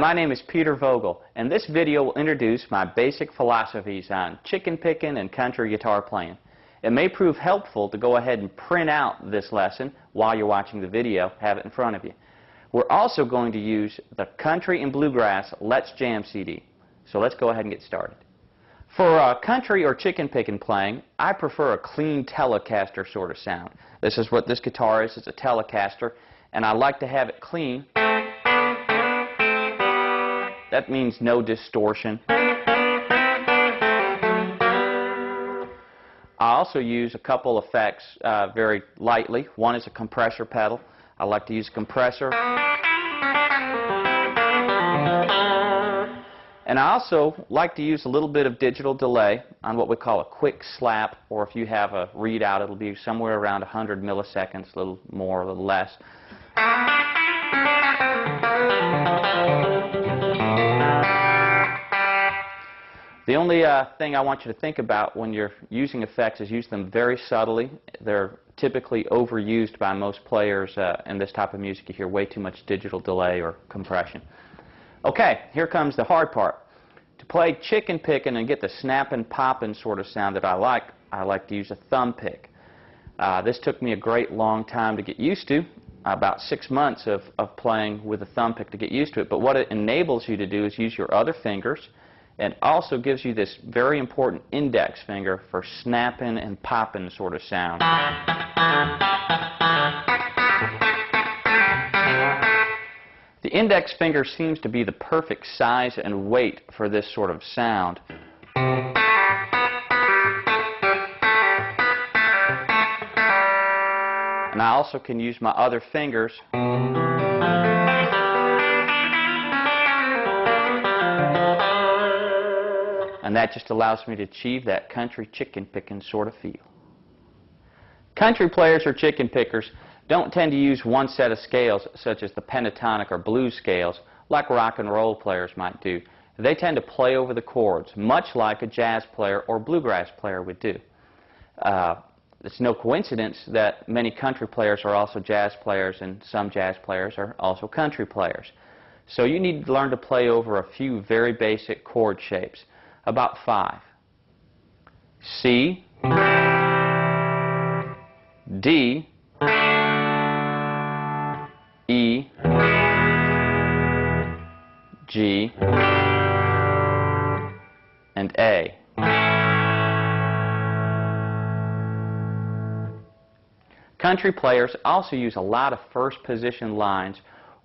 my name is Peter Vogel, and this video will introduce my basic philosophies on chicken picking and country guitar playing. It may prove helpful to go ahead and print out this lesson while you're watching the video, have it in front of you. We're also going to use the Country and Bluegrass Let's Jam CD. So let's go ahead and get started. For country or chicken picking playing, I prefer a clean Telecaster sort of sound. This is what this guitar is. It's a Telecaster, and I like to have it clean. That means no distortion. I also use a couple effects very lightly. One is a compressor pedal. I like to use a compressor. And I also like to use a little bit of digital delay on what we call a quick slap, or if you have a readout, it'll be somewhere around 100 milliseconds, a little more, a little less. The only thing I want you to think about when you're using effects is use them very subtly. They're typically overused by most players in this type of music. You hear way too much digital delay or compression. Okay, here comes the hard part. To play chicken picking and get the snapping, popping sort of sound that I like to use a thumb pick. This took me a great long time to get used to, about 6 months of playing with a thumb pick to get used to it. But what it enables you to do is use your other fingers, and also gives you this very important index finger for snapping and popping sort of sound. The index finger seems to be the perfect size and weight for this sort of sound. And I also can use my other fingers and that just allows me to achieve that country chicken picking sort of feel. Country players or chicken pickers don't tend to use one set of scales such as the pentatonic or blues scales like rock and roll players might do. They tend to play over the chords, much like a jazz player or bluegrass player would do. It's no coincidence that many country players are also jazz players and some jazz players are also country players. So you need to learn to play over a few very basic chord shapes, about 5. C, D, E, G, and A. Country players also use a lot of first position lines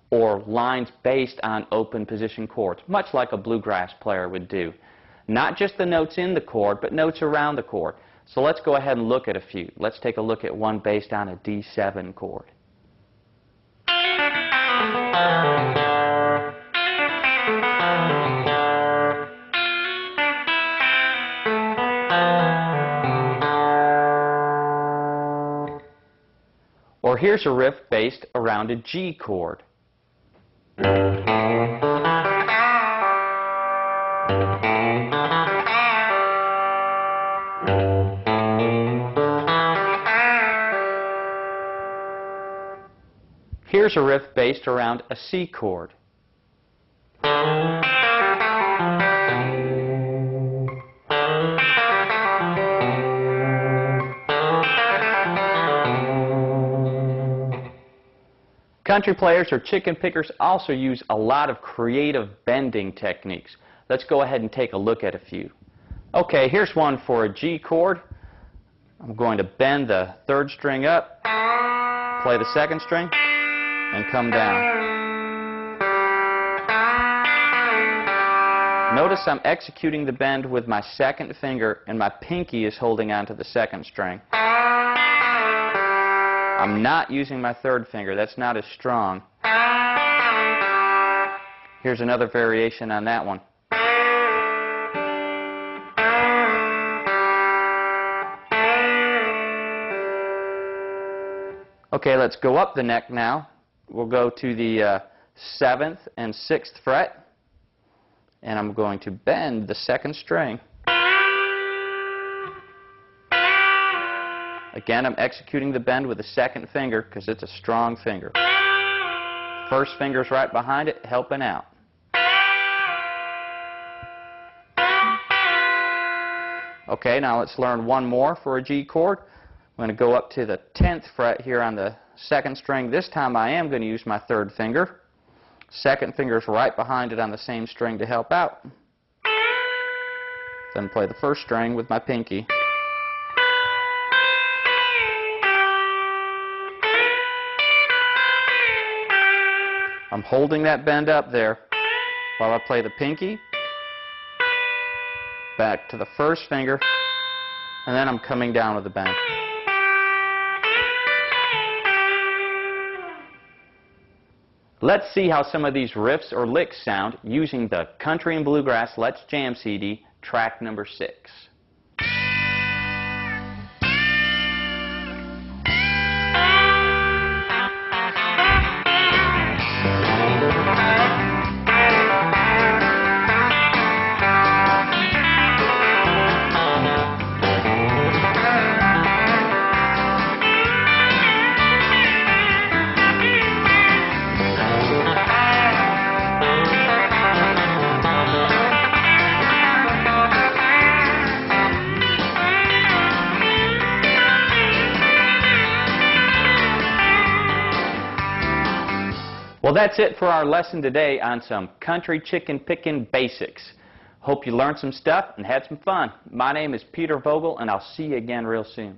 or lines based on open position chords, much like a bluegrass player would do. Not just the notes in the chord, but notes around the chord. So let's go ahead and look at a few. Let's take a look at one based on a D7 chord. Or here's a riff based around a G chord. Here's a riff based around a C chord. Country players or chicken pickers also use a lot of creative bending techniques. Let's go ahead and take a look at a few. Okay, here's one for a G chord. I'm going to bend the 3rd string up, play the 2nd string, and come down. Notice I'm executing the bend with my 2nd finger and my pinky is holding onto the 2nd string. I'm not using my 3rd finger. That's not as strong. Here's another variation on that one. Okay, let's go up the neck now. We'll go to the 7th and 6th fret, and I'm going to bend the 2nd string. Again, I'm executing the bend with the second finger because it's a strong finger. First finger's right behind it, helping out. Okay, now let's learn one more for a G chord. I'm going to go up to the 10th fret here on the 2nd string. This time I am going to use my 3rd finger. 2nd finger is right behind it on the same string to help out. Then play the 1st string with my pinky. I'm holding that bend up there while I play the pinky, back to the 1st finger, and then I'm coming down with the bend. Let's see how some of these riffs or licks sound using the Country and Bluegrass Let's Jam CD, track number 6. Well, that's it for our lesson today on some country chicken picking basics. Hope you learned some stuff and had some fun. My name is Peter Vogel, and I'll see you again real soon.